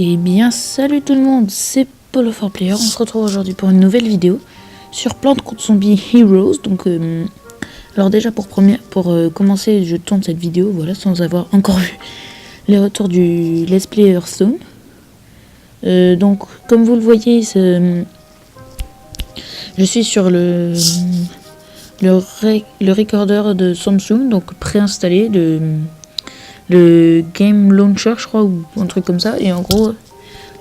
Et bien salut tout le monde, c'est Polo4Player. On se retrouve aujourd'hui pour une nouvelle vidéo sur Plants contre Zombies Heroes. Donc alors déjà pour commencer, je tourne cette vidéo voilà sans avoir encore vu les retours du Let's Play Hearthstone. Donc comme vous le voyez, je suis sur le recorder de Samsung, donc préinstallé le Game Launcher, je crois, ou un truc comme ça. Et en gros,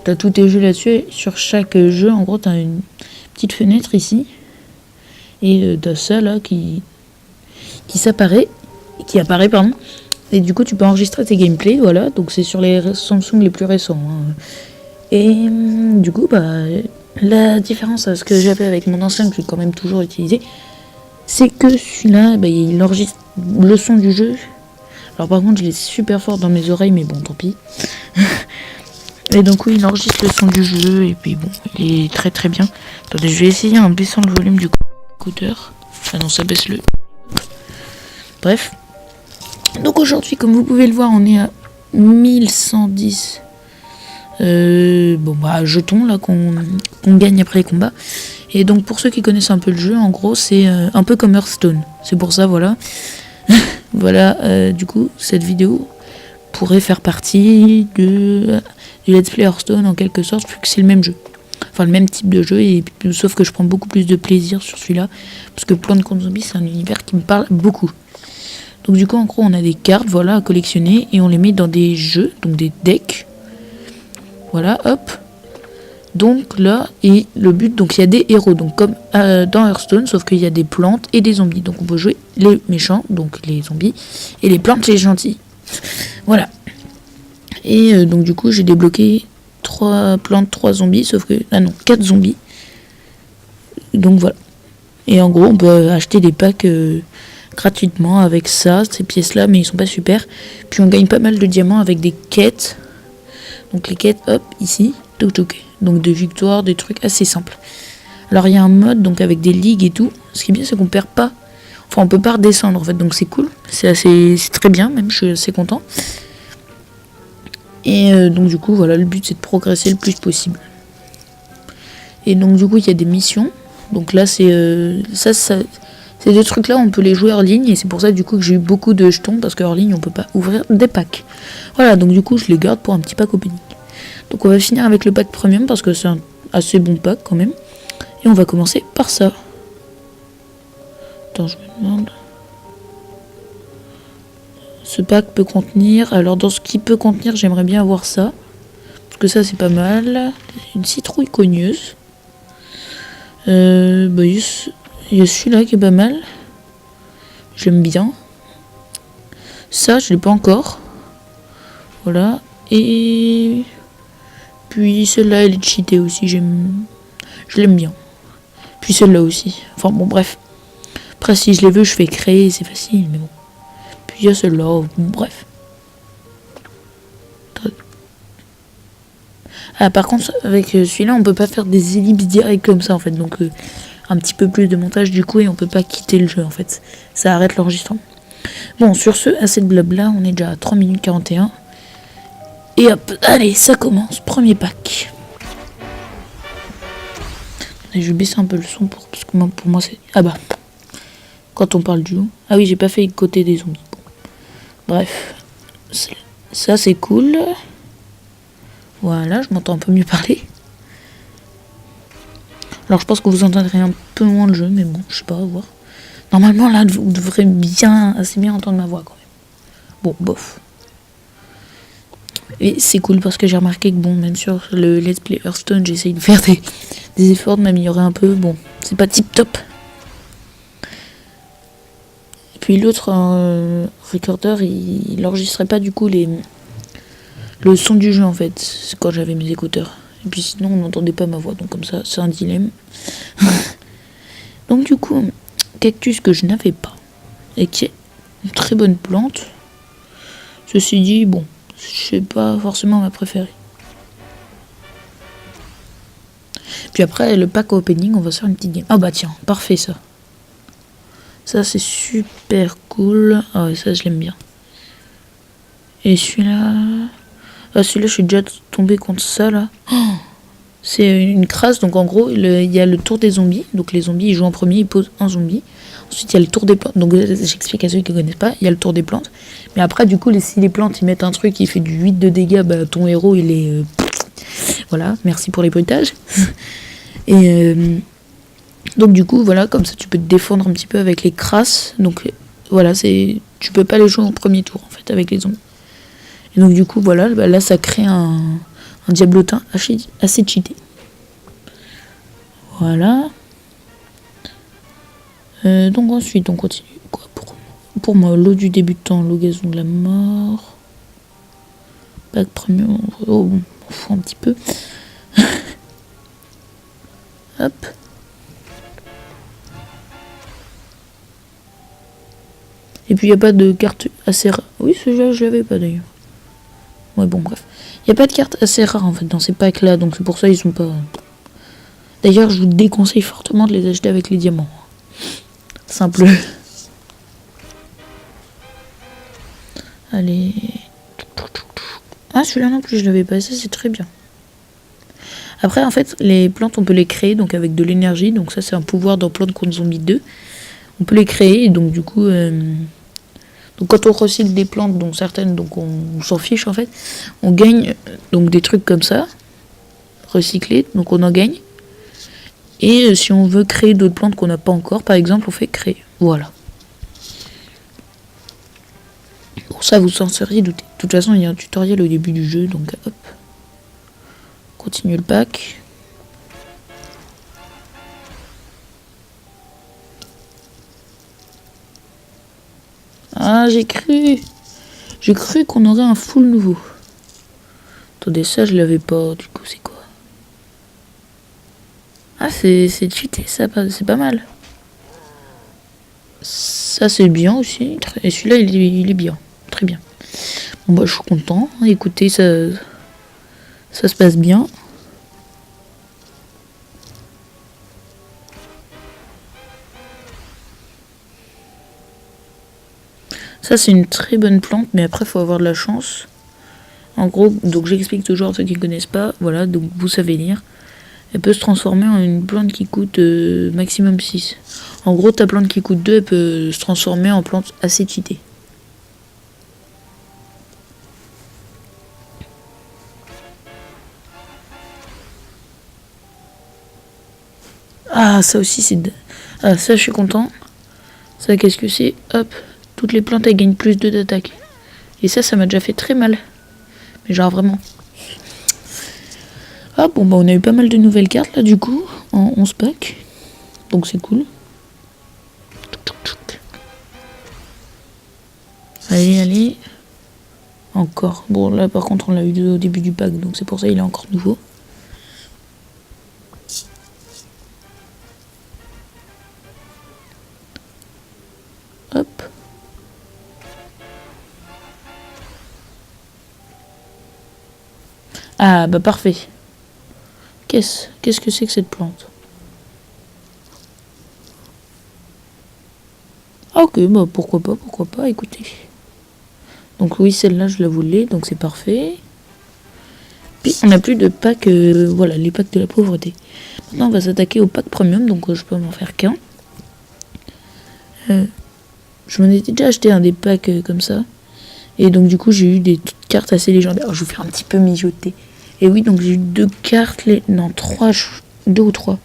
t'as tous tes jeux là-dessus. Et sur chaque jeu, en gros, t'as une petite fenêtre ici. Et t'as ça là qui apparaît, pardon. Et du coup, tu peux enregistrer tes gameplays, voilà. Donc c'est sur les Samsung les plus récents. Hein. Et du coup, la différence à ce que j'avais avec mon ancien, que j'ai quand même toujours utilisé, c'est que celui-là, il enregistre le son du jeu. Alors par contre, il est super fort dans mes oreilles, mais bon, tant pis. Et donc oui, il enregistre le son du jeu, et puis bon, il est très très bien. Attendez, je vais essayer en baissant le volume du écouteur. Ah non, ça baisse le... Bref. Donc aujourd'hui, comme vous pouvez le voir, on est à 1110 jetons là qu'on gagne après les combats. Et donc pour ceux qui connaissent un peu le jeu, en gros, c'est un peu comme Hearthstone. C'est pour ça, voilà. Voilà, du coup, cette vidéo pourrait faire partie du Let's Play Hearthstone en quelque sorte, vu que c'est le même jeu. Enfin, le même type de jeu, sauf que je prends beaucoup plus de plaisir sur celui-là, parce que Plants contre Zombies, c'est un univers qui me parle beaucoup. Donc du coup, en gros, on a des cartes, voilà, à collectionner, et on les met dans des jeux, donc des decks. Voilà, hop. Donc là, et le but, donc il y a des héros, donc comme dans Hearthstone, sauf qu'il y a des plantes et des zombies. Donc on peut jouer les méchants, donc les zombies, et les plantes, les gentils. Voilà. Et donc du coup, j'ai débloqué 3 plantes, 3 zombies, sauf que... Ah non, 4 zombies. Donc voilà. Et en gros, on peut acheter des packs gratuitement avec ça, ces pièces-là, mais ils sont pas super. Puis on gagne pas mal de diamants avec des quêtes. Donc les quêtes, hop, ici, touk. Donc des victoires, des trucs assez simples. Alors il y a un mode donc avec des ligues et tout. Ce qui est bien, c'est qu'on perd pas. Enfin, on peut pas redescendre en fait, donc c'est cool. C'est très bien, même je suis assez content. Et donc du coup, voilà, le but c'est de progresser le plus possible. Et donc du coup, il y a des missions. Donc là, c'est ces deux trucs là, on peut les jouer hors ligne. Et c'est pour ça du coup que j'ai eu beaucoup de jetons, parce qu'hors ligne, on peut pas ouvrir des packs. Voilà, donc du coup, je les garde pour un petit pack opening. Donc on va finir avec le pack premium, parce que c'est un assez bon pack quand même. Et on va commencer par ça. Attends, je me demande. Ce pack peut contenir... Alors dans ce qui peut contenir, j'aimerais bien avoir ça. Parce que ça c'est pas mal. Une citrouille cogneuse. Il y a celui-là qui est pas mal. J'aime bien. Ça, je l'ai pas encore. Voilà. Et... puis celle-là, elle est cheatée aussi. Je l'aime bien. Puis celle-là aussi. Enfin bon, bref. Après, si je les veux, je fais créer. C'est facile, mais bon. Puis il y a celle-là. Bon, bref. Ah, par contre, avec celui-là, on peut pas faire des ellipses directes comme ça, en fait. Donc, un petit peu plus de montage, du coup, et on peut pas quitter le jeu, en fait. Ça arrête l'enregistrement. Bon, sur ce, assez de blabla. On est déjà à 3 minutes 41. Et hop, allez, ça commence. Premier pack. Et je vais baisser un peu le son parce que pour moi, c'est... Ah bah, quand on parle du loup. Ah oui, j'ai pas fait le côté des zombies. Bon. Bref. Ça, c'est cool. Voilà, je m'entends un peu mieux parler. Alors, je pense que vous entendrez un peu moins le jeu, mais bon, je sais pas, à voir. Normalement, là, vous devrez assez bien entendre ma voix, quand même. Bon, bof. Et c'est cool parce que j'ai remarqué que, bon, même sur le Let's Play Hearthstone, j'essaye de faire des efforts de m'améliorer un peu. Bon, c'est pas tip top. Et puis l'autre recorder, il enregistrait pas du coup le son du jeu en fait, quand j'avais mes écouteurs. Et puis sinon, on n'entendait pas ma voix, donc comme ça, c'est un dilemme. Donc du coup, cactus que je n'avais pas, et qui est une très bonne plante. Ceci dit, bon, c'est pas forcément ma préférée. Puis après, le pack opening, on va se faire une petite game. Ah bah tiens, parfait ça. Ça c'est super cool. Ah ouais, ça je l'aime bien. Et celui-là... Ah, celui-là, je suis déjà tombé contre ça, là. Oh, c'est une crasse, donc en gros, il y a le tour des zombies. Donc les zombies, ils jouent en premier, ils posent un zombie. Ensuite, il y a le tour des plantes. Donc j'explique à ceux qui ne connaissent pas, il y a le tour des plantes. Mais après, du coup, si les plantes, ils mettent un truc qui fait du 8 de dégâts, bah, ton héros, il est... voilà, merci pour les bruitages. Et donc du coup, voilà, comme ça, tu peux te défendre un petit peu avec les crasses. Donc voilà, tu peux pas les jouer en premier tour, en fait, avec les zombies. Et donc du coup, voilà, bah, là, ça crée un diablotin assez cheaté. Voilà. Donc ensuite, on continue. Quoi pour moi, l'eau du débutant, l'eau gazon de la mort. Pack premium. Oh, on fout un petit peu. Hop. Et puis il n'y a pas de carte assez rare. Oui, celui-là, je l'avais pas d'ailleurs. Ouais, bon, bref. Il n'y a pas de carte assez rare en fait dans ces packs là, donc c'est pour ça ils sont pas. D'ailleurs, je vous déconseille fortement de les acheter avec les diamants. Simple. Allez. Ah, celui-là non plus, je l'avais pas, ça c'est très bien. Après, en fait, les plantes, on peut les créer donc avec de l'énergie. Donc ça, c'est un pouvoir dans Plants contre Zombies 2. On peut les créer et donc du coup... donc quand on recycle des plantes, donc certaines, donc on s'en fiche en fait, on gagne donc des trucs comme ça, recyclés, donc on en gagne. Et si on veut créer d'autres plantes qu'on n'a pas encore, par exemple, on fait créer. Voilà. Pour ça, vous s'en seriez douté. De toute façon, il y a un tutoriel au début du jeu, donc hop. Continue le pack. Ah, j'ai cru qu'on aurait un full nouveau. Attendez, ça, je l'avais pas. Du coup, c'est quoi? Ah, c'est cheaté, ça, c'est pas mal. Ça, c'est bien aussi. Et celui-là, il est bien. Très bien. Bon, bah, je suis content. Écoutez, ça se passe bien. Ça, c'est une très bonne plante, mais après, il faut avoir de la chance. En gros, donc j'explique toujours à ceux qui ne connaissent pas. Voilà, donc vous savez lire. Elle peut se transformer en une plante qui coûte maximum 6. En gros, ta plante qui coûte 2, elle peut se transformer en plante assez cheatée. Ah, ça aussi, c'est... Ah, ça, je suis content. Ça, qu'est-ce que c'est? Hop, toutes les plantes, elles gagnent plus 2 d'attaque. Et ça m'a déjà fait très mal. Mais genre, vraiment. Ah, bon, bah, on a eu pas mal de nouvelles cartes, là, du coup, en 11 packs. Donc, c'est cool. Allez, allez. Encore. Bon, là, par contre, on l'a eu au début du pack, donc c'est pour ça qu'il est encore nouveau. Hop. Ah, bah, parfait. Qu'est-ce que c'est que cette plante? Ah, ok, bah, pourquoi pas, écoutez. Donc oui, celle-là, je la voulais, donc c'est parfait. Puis, on n'a plus de packs, voilà, les packs de la pauvreté. Maintenant, on va s'attaquer au pack premium, donc je peux m'en faire qu'un. Je m'en étais déjà acheté un des packs comme ça. Et donc, du coup, j'ai eu des cartes assez légendaires. Alors, je vais faire un petit peu mijoter. Et oui, donc j'ai eu 2 cartes, non, 3, 2 ou 3.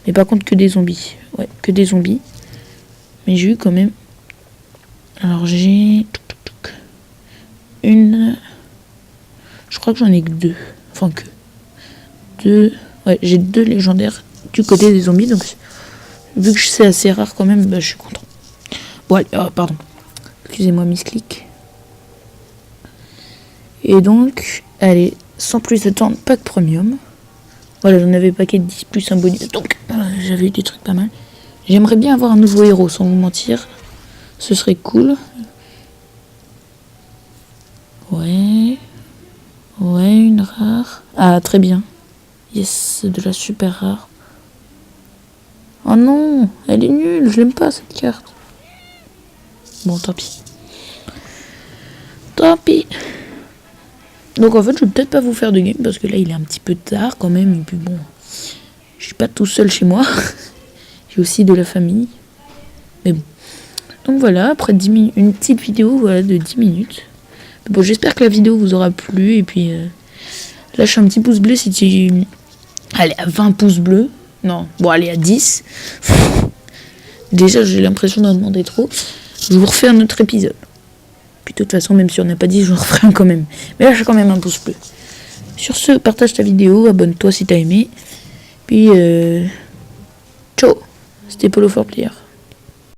Mais par contre, que des zombies. Ouais, que des zombies. Mais j'ai eu quand même... Alors, j'ai... Une... Je crois que j'en ai que 2. Enfin, que... 2... Ouais, j'ai 2 légendaires du côté des zombies. Donc, vu que c'est assez rare quand même, bah, je suis content. Bon, allez, oh, pardon. Excusez-moi, misclick. Et donc, allez, sans plus attendre, pack premium. Voilà, j'en avais paquet de 10 plus un bonus. Donc, j'avais eu des trucs pas mal. J'aimerais bien avoir un nouveau héros, sans vous mentir. Ce serait cool. Ouais. Ouais, une rare. Ah, très bien. Yes, c'est de la super rare. Oh non, elle est nulle, je l'aime pas cette carte. Bon, tant pis. Tant pis. Donc en fait, je vais peut-être pas vous faire de game parce que là, il est un petit peu tard quand même. Et puis bon, je suis pas tout seul chez moi. J'ai aussi de la famille. Mais bon. Donc voilà, après 10 minutes, une petite vidéo voilà, de 10 minutes. Bon, j'espère que la vidéo vous aura plu. Et puis, lâche un petit pouce bleu si tu... Allez, à 20 pouces bleus. Non, bon, allez, à 10. Déjà, j'ai l'impression d'en demander trop. Je vous refais un autre épisode. Puis de toute façon, même si on n'a pas dit, je vous referai un quand même. Mais lâche quand même un pouce bleu. Sur ce, partage ta vidéo, abonne-toi si t'as aimé. Puis, ciao. C'était Polo for Player.